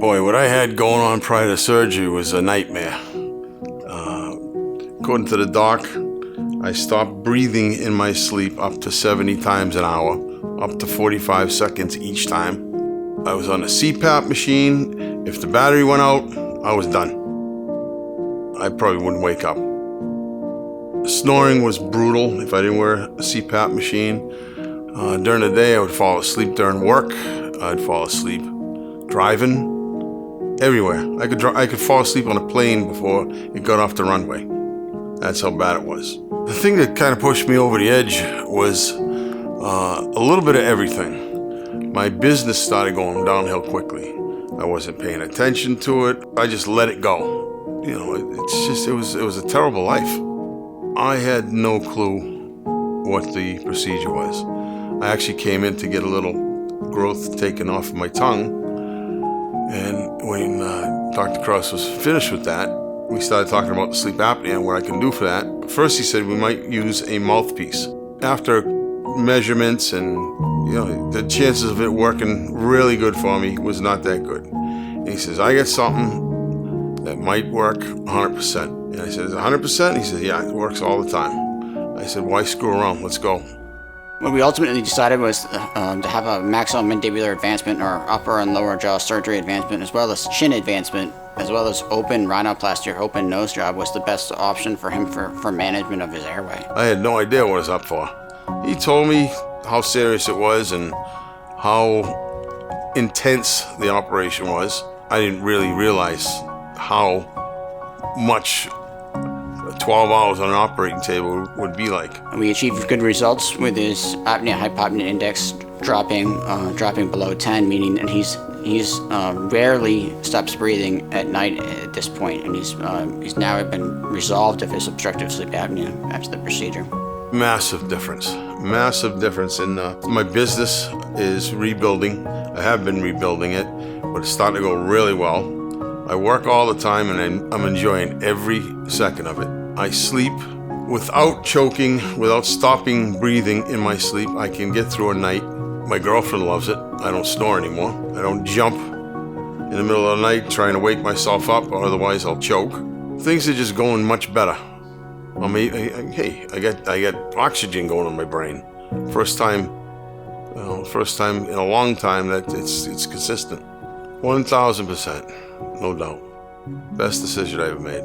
Boy, what I had going on prior to surgery was a nightmare. According to the doc, I stopped breathing in my sleep up to 70 times an hour, up to 45 seconds each time. I was on a CPAP machine. If the battery went out, I was done. I probably wouldn't wake up. Snoring was brutal if I didn't wear a CPAP machine. During the day, I would fall asleep during work. I'd fall asleep driving, everywhere. I could fall asleep on a plane before it got off the runway. That's how bad it was. The thing that kind of pushed me over the edge was a little bit of everything. My business started going downhill quickly. I wasn't paying attention to it. I just let it go. You know, it was a terrible life. I had no clue what the procedure was. I actually came in to get a little growth taken off of my tongue. And when Dr. Kraus was finished with that, we started talking about the sleep apnea and what I can do for that. First, he said we might use a mouthpiece. After measurements and, you know, the chances of it working really good for me was not that good. And he says, I got something that might work 100%. And I said, is it 100%? He said, yeah, it works all the time. I said, why screw around? Let's go. What we ultimately decided was to have a maxillomandibular advancement, or upper and lower jaw surgery advancement, as well as chin advancement, as well as open rhinoplasty or open nose job was the best option for him for management of his airway. I had no idea what I was up for. He told me how serious it was and how intense the operation was. I didn't really realize how much 12 hours on an operating table would be like. We achieved good results with his apnea-hypopnea index dropping below 10, meaning that he's rarely stops breathing at night at this point, and he's now been resolved of his obstructive sleep apnea after the procedure. Massive difference in my business is rebuilding. I have been rebuilding it, but it's starting to go really well. I work all the time and I'm enjoying every second of it. I sleep without choking, without stopping breathing in my sleep. I can get through a night. My girlfriend loves it. I don't snore anymore. I don't jump in the middle of the night trying to wake myself up, or otherwise I'll choke. Things are just going much better. I mean, I got oxygen going in my brain. First time in a long time that it's consistent. 1,000%, no doubt. Best decision I ever made.